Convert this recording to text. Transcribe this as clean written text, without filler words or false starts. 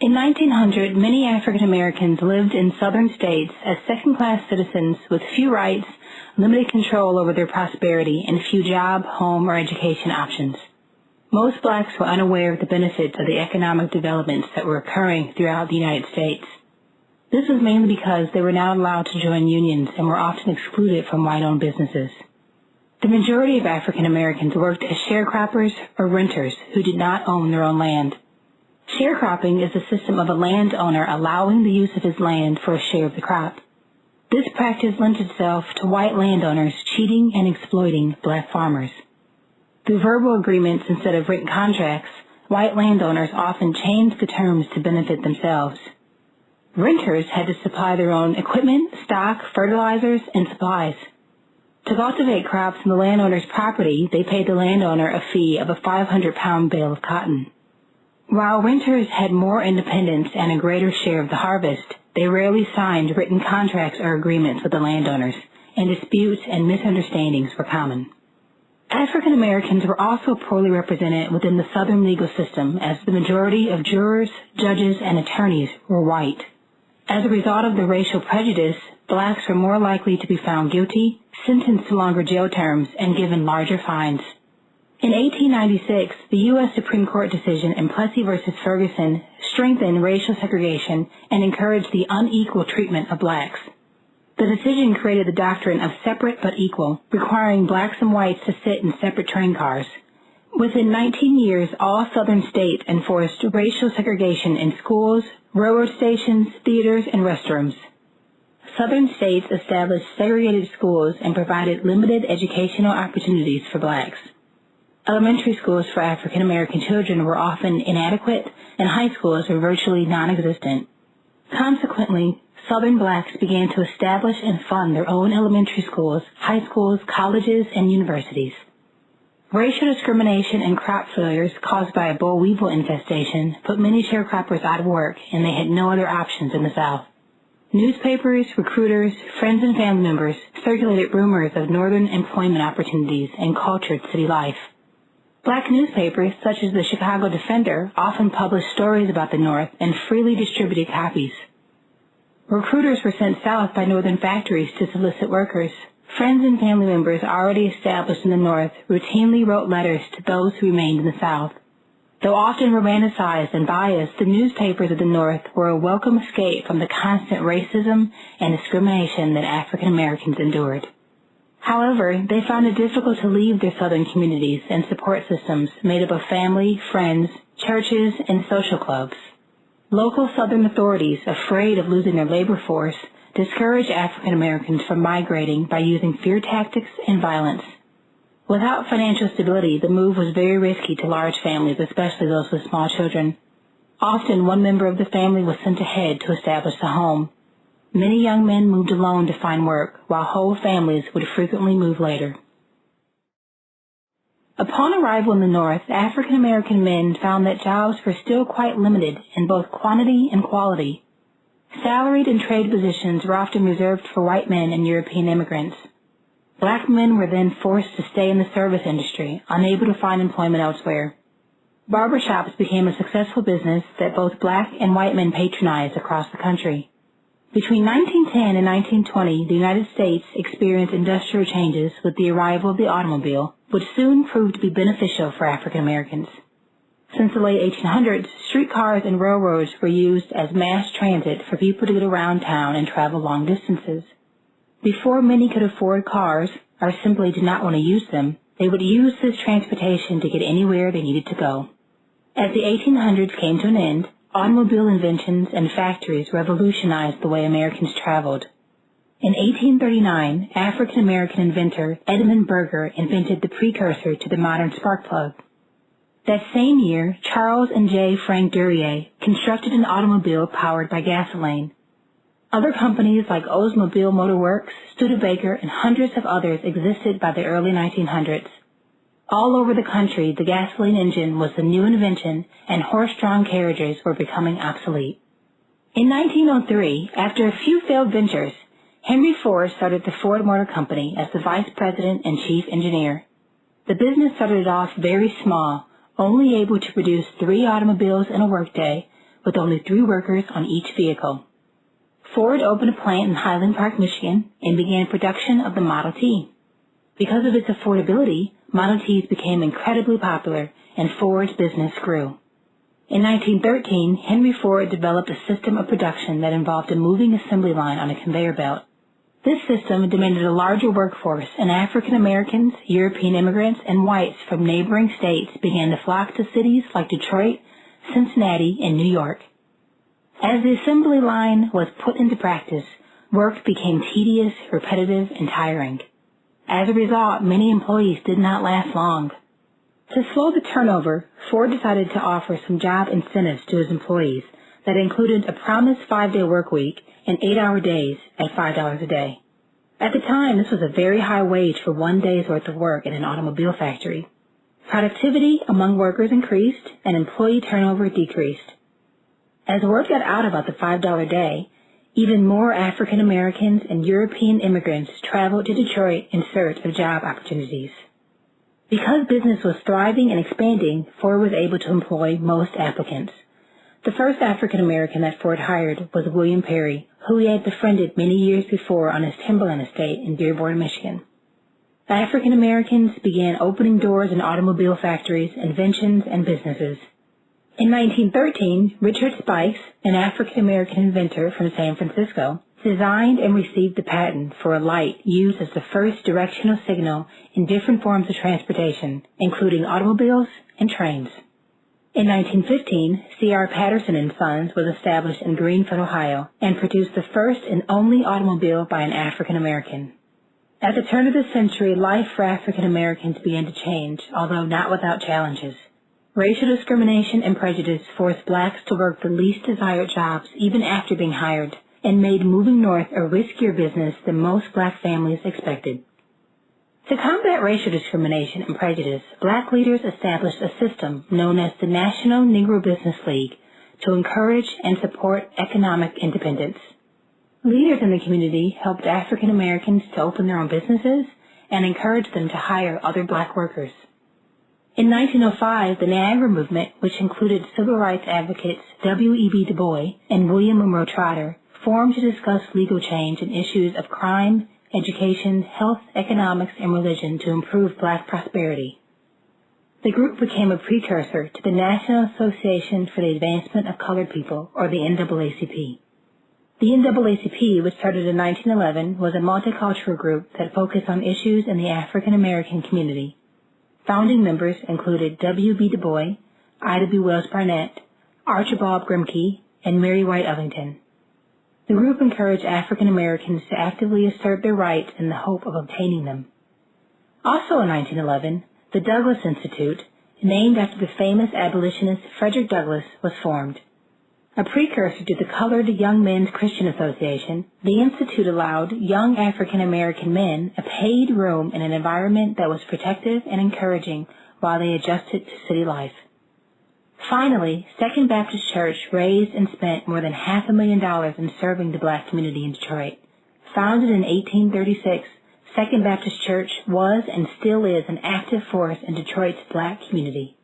In 1900, many African Americans lived in southern states as second-class citizens with few rights, limited control over their prosperity, and few job, home, or education options. Most blacks were unaware of the benefits of the economic developments that were occurring throughout the United States. This was mainly because they were not allowed to join unions and were often excluded from white-owned businesses. The majority of African Americans worked as sharecroppers or renters who did not own their own land. Sharecropping is the system of a landowner allowing the use of his land for a share of the crop. This practice lent itself to white landowners cheating and exploiting black farmers. Through verbal agreements instead of written contracts, white landowners often changed the terms to benefit themselves. Renters had to supply their own equipment, stock, fertilizers, and supplies. To cultivate crops on the landowner's property, they paid the landowner a fee of a 500-pound bale of cotton. While renters had more independence and a greater share of the harvest, they rarely signed written contracts or agreements with the landowners, and disputes and misunderstandings were common. African Americans were also poorly represented within the Southern legal system, as the majority of jurors, judges, and attorneys were white. As a result of the racial prejudice, blacks were more likely to be found guilty, sentenced to longer jail terms, and given larger fines. In 1896, the U.S. Supreme Court decision in Plessy v. Ferguson strengthened racial segregation and encouraged the unequal treatment of blacks. The decision created the doctrine of separate but equal, requiring blacks and whites to sit in separate train cars. Within 19 years, all Southern states enforced racial segregation in schools, railroad stations, theaters, and restrooms. Southern states established segregated schools and provided limited educational opportunities for blacks. Elementary schools for African American children were often inadequate, and high schools were virtually non-existent. Consequently, Southern blacks began to establish and fund their own elementary schools, high schools, colleges, and universities. Racial discrimination and crop failures caused by a boll weevil infestation put many sharecroppers out of work, and they had no other options in the South. Newspapers, recruiters, friends, and family members circulated rumors of northern employment opportunities and cultured city life. Black newspapers, such as the Chicago Defender, often published stories about the North and freely distributed copies. Recruiters were sent south by northern factories to solicit workers. Friends and family members already established in the North routinely wrote letters to those who remained in the South. Though often romanticized and biased, the newspapers of the North were a welcome escape from the constant racism and discrimination that African Americans endured. However, they found it difficult to leave their Southern communities and support systems made up of family, friends, churches, and social clubs. Local Southern authorities, afraid of losing their labor force, discouraged African Americans from migrating by using fear tactics and violence. Without financial stability, the move was very risky to large families, especially those with small children. Often, one member of the family was sent ahead to establish a home. Many young men moved alone to find work, while whole families would frequently move later. Upon arrival in the North, African American men found that jobs were still quite limited in both quantity and quality. Salaried and trade positions were often reserved for white men and European immigrants. Black men were then forced to stay in the service industry, unable to find employment elsewhere. Barbershops became a successful business that both black and white men patronized across the country. Between 1910 and 1920, the United States experienced industrial changes with the arrival of the automobile, which soon proved to be beneficial for African Americans. Since the late 1800s, streetcars and railroads were used as mass transit for people to get around town and travel long distances. Before many could afford cars, or simply did not want to use them, they would use this transportation to get anywhere they needed to go. As the 1800s came to an end, automobile inventions and factories revolutionized the way Americans traveled. In 1839, African-American inventor Edmund Berger invented the precursor to the modern spark plug. That same year, Charles and J. Frank Duryea constructed an automobile powered by gasoline. Other companies like Oldsmobile Motor Works, Studebaker, and hundreds of others existed by the early 1900s. All over the country, the gasoline engine was the new invention, and horse-drawn carriages were becoming obsolete. In 1903, after a few failed ventures, Henry Ford started the Ford Motor Company as the vice president and chief engineer. The business started off very small, only able to produce 3 automobiles in a workday, with only 3 workers on each vehicle. Ford opened a plant in Highland Park, Michigan, and began production of the Model T. Because of its affordability, Model Ts became incredibly popular, and Ford's business grew. In 1913, Henry Ford developed a system of production that involved a moving assembly line on a conveyor belt. This system demanded a larger workforce, and African Americans, European immigrants, and whites from neighboring states began to flock to cities like Detroit, Cincinnati, and New York. As the assembly line was put into practice, work became tedious, repetitive, and tiring. As a result, many employees did not last long. To slow the turnover, Ford decided to offer some job incentives to his employees that included a promised 5-day work week and 8-hour days at $5 a day. At the time, this was a very high wage for 1 day's worth of work in an automobile factory. Productivity among workers increased and employee turnover decreased. As word got out about the $5 day, even more African Americans and European immigrants traveled to Detroit in search of job opportunities. Because business was thriving and expanding, Ford was able to employ most applicants. The first African American that Ford hired was William Perry, who he had befriended many years before on his timberland estate in Dearborn, Michigan. The African Americans began opening doors in automobile factories, inventions, and businesses. In 1913, Richard Spikes, an African American inventor from San Francisco, designed and received the patent for a light used as the first directional signal in different forms of transportation, including automobiles and trains. In 1915, C.R. Patterson & Sons was established in Greenfield, Ohio, and produced the first and only automobile by an African American. At the turn of the century, life for African Americans began to change, although not without challenges. Racial discrimination and prejudice forced blacks to work the least desired jobs even after being hired, and made moving north a riskier business than most black families expected. To combat racial discrimination and prejudice, black leaders established a system known as the National Negro Business League to encourage and support economic independence. Leaders in the community helped African Americans to open their own businesses and encouraged them to hire other black workers. In 1905, the Niagara Movement, which included civil rights advocates W.E.B. Du Bois and William Monroe Trotter, formed to discuss legal change in issues of crime, education, health, economics, and religion to improve black prosperity. The group became a precursor to the National Association for the Advancement of Colored People, or the NAACP. The NAACP, which started in 1911, was a multicultural group that focused on issues in the African American community. Founding members included W.B. Du Bois, Ida B. Wells Barnett, Archibald Grimke, and Mary White Ellington. The group encouraged African Americans to actively assert their rights in the hope of obtaining them. Also in 1911, the Douglass Institute, named after the famous abolitionist Frederick Douglass, was formed. A precursor to the Colored Young Men's Christian Association, the Institute allowed young African American men a paid room in an environment that was protective and encouraging while they adjusted to city life. Finally, Second Baptist Church raised and spent more than $500,000 in serving the black community in Detroit. Founded in 1836, Second Baptist Church was and still is an active force in Detroit's black community.